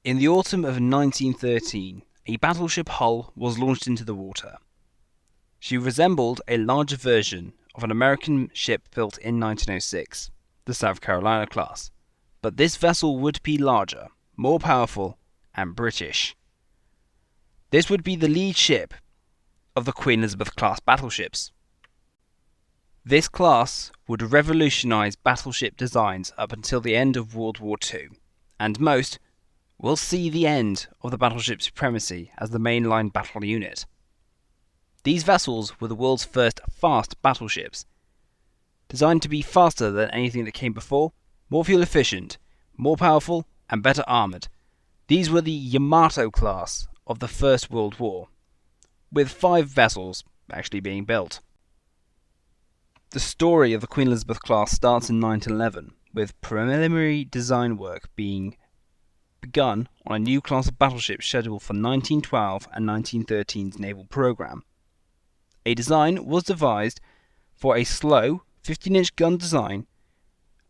In the autumn of 1913, a battleship hull was launched into the water. She resembled a larger version of an American ship built in 1906, the South Carolina class, but this vessel would be larger, more powerful, and British. This would be the lead ship of the Queen Elizabeth class battleships. This class would revolutionize battleship designs up until the end of World War II, and most will see the end of the battleship supremacy as the mainline battle unit. These vessels were the world's first fast battleships, designed to be faster than anything that came before, more fuel efficient, more powerful, and better armoured. These were the Yamato class of the First World War, with 5 vessels actually being built. The story of the Queen Elizabeth class starts in 1911, with preliminary design work being begun on a new class of battleships scheduled for 1912 and 1913's naval program. A design was devised for a slow 15-inch gun design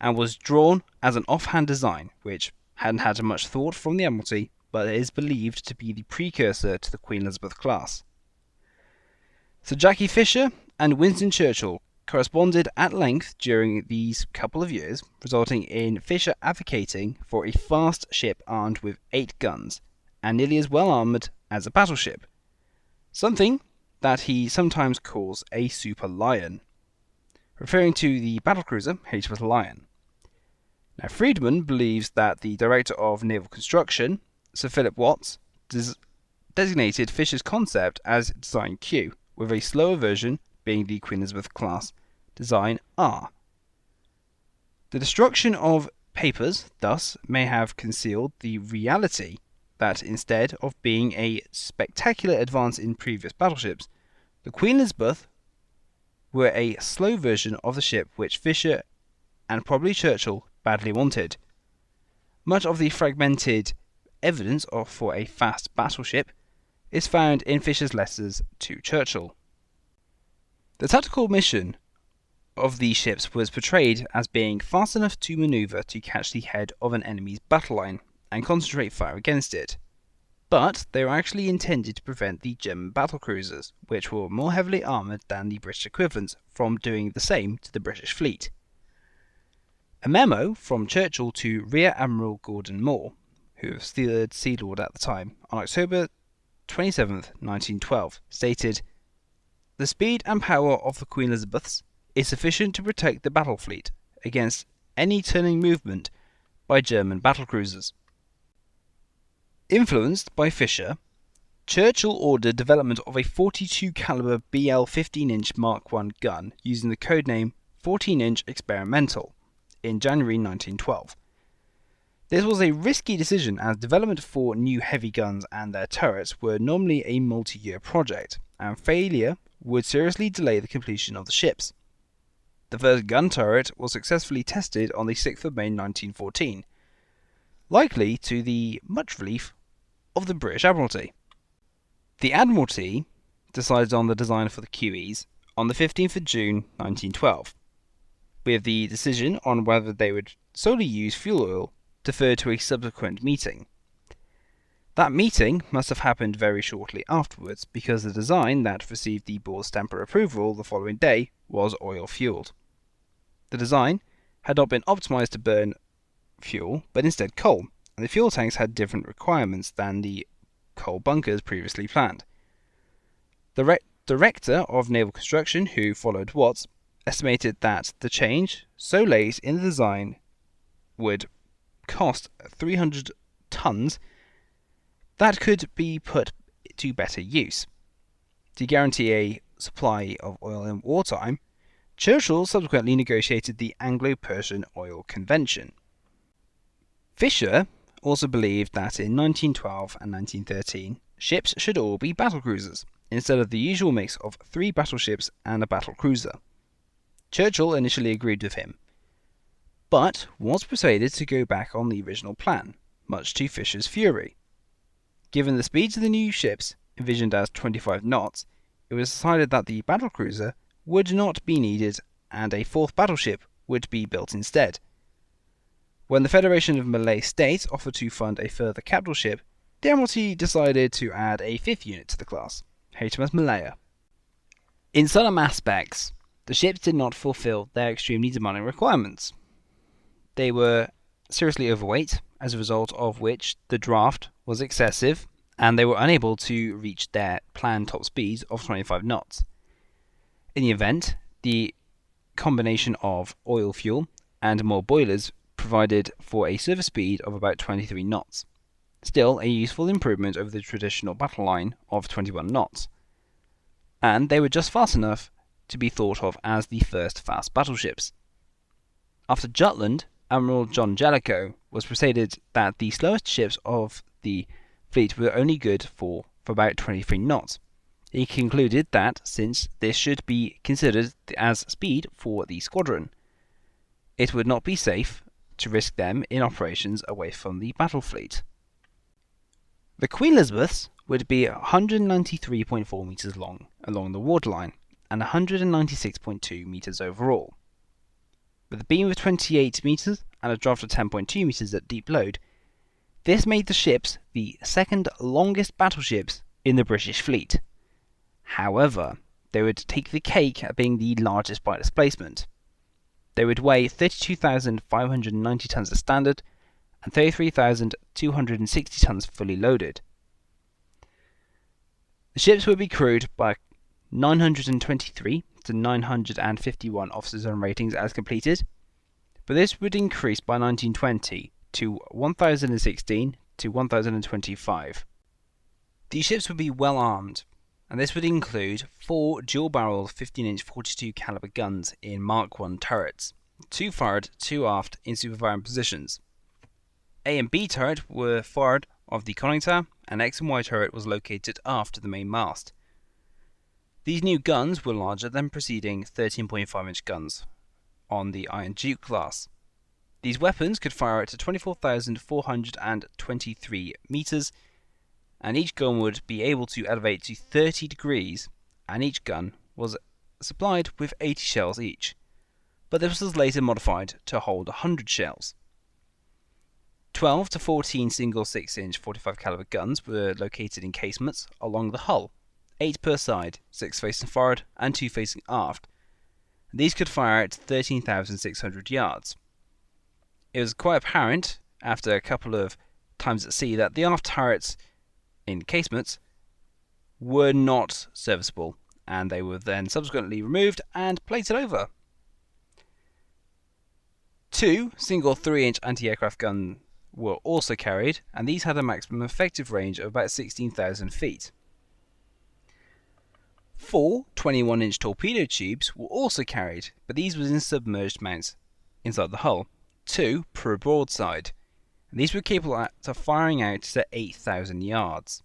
and was drawn as an offhand design, which hadn't had much thought from the Admiralty, but is believed to be the precursor to the Queen Elizabeth class. Sir Jackie Fisher and Winston Churchill corresponded at length during these couple of years, resulting in Fisher advocating for a fast ship armed with 8 guns and nearly as well armoured as a battleship, something that he sometimes calls a Super Lion, referring to the battlecruiser HMS Lion. Now, Friedman believes that the Director of Naval Construction, Sir Philip Watts, designated Fisher's concept as Design Q, with a slower version being the Queen Elizabeth class Design R. The destruction of papers, thus, may have concealed the reality that instead of being a spectacular advance in previous battleships, the Queen Elizabeth were a slow version of the ship which Fisher and probably Churchill badly wanted. Much of the fragmented evidence for a fast battleship is found in Fisher's letters to Churchill. The tactical mission of these ships was portrayed as being fast enough to manoeuvre to catch the head of an enemy's battle line and concentrate fire against it, but they were actually intended to prevent the German battlecruisers, which were more heavily armoured than the British equivalents, from doing the same to the British fleet. A memo from Churchill to Rear Admiral Gordon Moore, who was the 3rd Sea Lord at the time, on October 27, 1912, stated, "The speed and power of the Queen Elizabeths is sufficient to protect the battle fleet against any turning movement by German battlecruisers." Influenced by Fisher, Churchill ordered development of a 42 caliber BL 15-inch Mark I gun using the codename 14-inch Experimental in January 1912. This was a risky decision as development for new heavy guns and their turrets were normally a multi-year project, and failure would seriously delay the completion of the ships. The first gun turret was successfully tested on the 6th of May 1914, likely to the much relief of the British Admiralty. The Admiralty decided on the design for the QEs on the 15th of June 1912, with the decision on whether they would solely use fuel oil deferred to a subsequent meeting. That meeting must have happened very shortly afterwards, because the design that received the board's stamp of approval the following day was oil-fueled. The design had not been optimized to burn fuel, but instead coal, and the fuel tanks had different requirements than the coal bunkers previously planned. The Director of Naval Construction, who followed Watts, estimated that the change so late in the design would cost 300 tons that could be put to better use. To guarantee a supply of oil in wartime, Churchill subsequently negotiated the Anglo-Persian Oil Convention. Fisher also believed that in 1912 and 1913, ships should all be battlecruisers, instead of the usual mix of 3 battleships and a battlecruiser. Churchill initially agreed with him, but was persuaded to go back on the original plan, much to Fisher's fury. Given the speeds of the new ships, envisioned as 25 knots, it was decided that the battlecruiser would not be needed and a 4th battleship would be built instead. When the Federation of Malay States offered to fund a further capital ship, the Admiralty decided to add a fifth unit to the class, HMS Malaya. In some aspects, the ships did not fulfill their extremely demanding requirements. They were seriously overweight, as a result of which the draft was excessive, and they were unable to reach their planned top speeds of 25 knots. In the event, the combination of oil fuel and more boilers provided for a surface speed of about 23 knots, still a useful improvement over the traditional battle line of 21 knots, and they were just fast enough to be thought of as the first fast battleships. After Jutland, Admiral John Jellicoe was persuaded that the slowest ships of the fleet were only good for about 23 knots. He concluded that, since this should be considered as speed for the squadron, it would not be safe to risk them in operations away from the battle fleet. The Queen Elizabeths would be 193.4 metres long along the waterline and 196.2 metres overall. With a beam of 28 metres and a draft of 10.2 metres at deep load, this made the ships the second longest battleships in the British fleet. However, they would take the cake at being the largest by displacement. They would weigh 32,590 tons as standard and 33,260 tons fully loaded. The ships would be crewed by 923 to 951 officers and ratings as completed, but this would increase by 1920 to 1,016 to 1,025. These ships would be well armed, and this would include 4 dual-barreled 15-inch 42 caliber guns in Mark I turrets, 2 forward, 2 aft in super-firing positions. A and B turret were forward of the conning tower, and X and Y turret was located aft of the main mast. These new guns were larger than preceding 13.5-inch guns on the Iron Duke class. These weapons could fire out to 24,423 metres, and each gun would be able to elevate to 30 degrees, and each gun was supplied with 80 shells each, but this was later modified to hold 100 shells. 12 to 14 single 6-inch 45 caliber guns were located in casemates along the hull, 8 per side, 6 facing forward and 2 facing aft. These could fire at 13,600 yards. It was quite apparent, after a couple of times at sea, that the aft turrets in casemates were not serviceable, and they were then subsequently removed and plated over. 2 single 3-inch anti-aircraft guns were also carried, and these had a maximum effective range of about 16,000 feet. 4 21-inch torpedo tubes were also carried, but these were in submerged mounts inside the hull, 2 per broadside, and these were capable of firing out to 8,000 yards.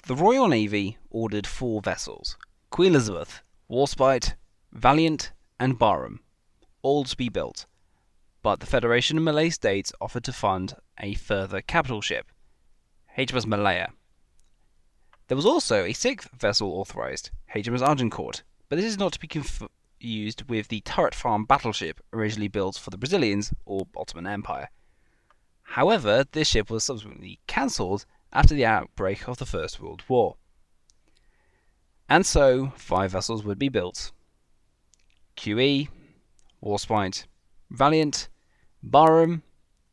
The Royal Navy ordered 4 vessels, Queen Elizabeth, Warspite, Valiant and Barham, all to be built, but the Federation of Malay States offered to fund a further capital ship, HMS Malaya. There was also a 6th vessel authorised, HMS Agincourt, but this is not to be confused with the turret farm battleship originally built for the Brazilians or Ottoman Empire. However, this ship was subsequently cancelled after the outbreak of the First World War. And so, 5 vessels would be built: QE, Warspite, Valiant, Barham,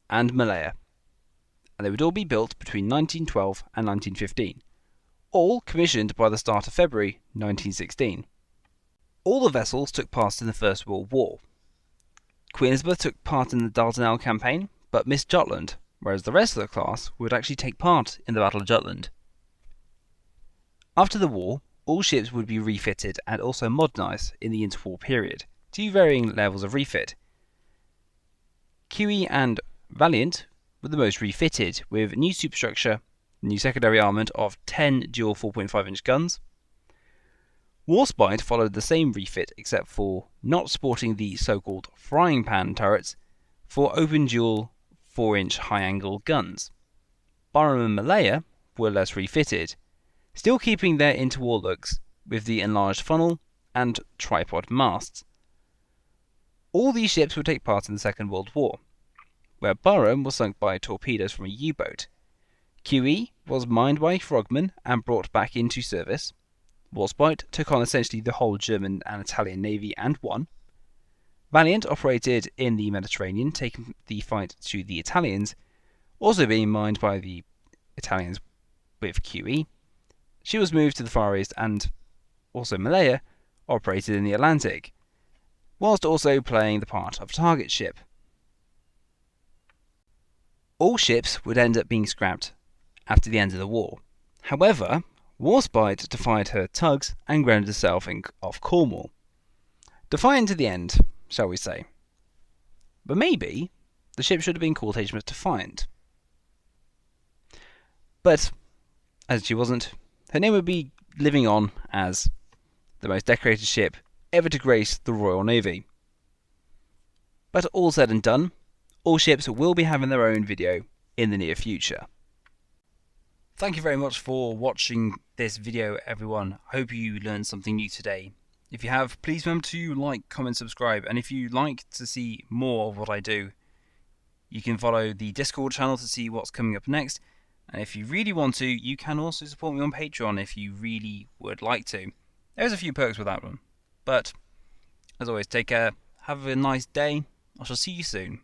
and Malaya, and they would all be built between 1912 and 1915, all commissioned by the start of February 1916. All the vessels took part in the First World War. Queen Elizabeth took part in the Dardanelles campaign, but missed Jutland, whereas the rest of the class would actually take part in the Battle of Jutland. After the war, all ships would be refitted and also modernised in the interwar period, to varying levels of refit. QE and Valiant were the most refitted, with new superstructure, new secondary armament of 10 dual 4.5-inch guns. Warspite followed the same refit except for not sporting the so-called frying pan turrets for open dual 4-inch high-angle guns. Barham and Malaya were less refitted, still keeping their interwar looks with the enlarged funnel and tripod masts. All these ships would take part in the Second World War. where Barham was sunk by torpedoes from a U-boat. QE was mined by frogmen and brought back into service. Warspite took on essentially the whole German and Italian navy and won. Valiant operated in the Mediterranean, taking the fight to the Italians, also being mined by the Italians with QE. She was moved to the Far East, and also Malaya operated in the Atlantic, whilst also playing the part of target ship. All ships would end up being scrapped after the end of the war. However, Warspite defied her tugs and grounded herself off Cornwall. Defiant to the end, shall we say. But maybe the ship should have been called HMS Defiant. But, as she wasn't, her name would be living on as the most decorated ship ever to grace the Royal Navy. But all said and done, all ships will be having their own video in the near future. Thank you very much for watching this video, everyone. I hope you learned something new today. If you have, please remember to like, comment, subscribe, and if you'd like to see more of what I do, you can follow the Discord channel to see what's coming up next. And if you really want to, you can also support me on Patreon if you really would like to. There's a few perks with that one. But, as always, take care, have a nice day, I shall see you soon.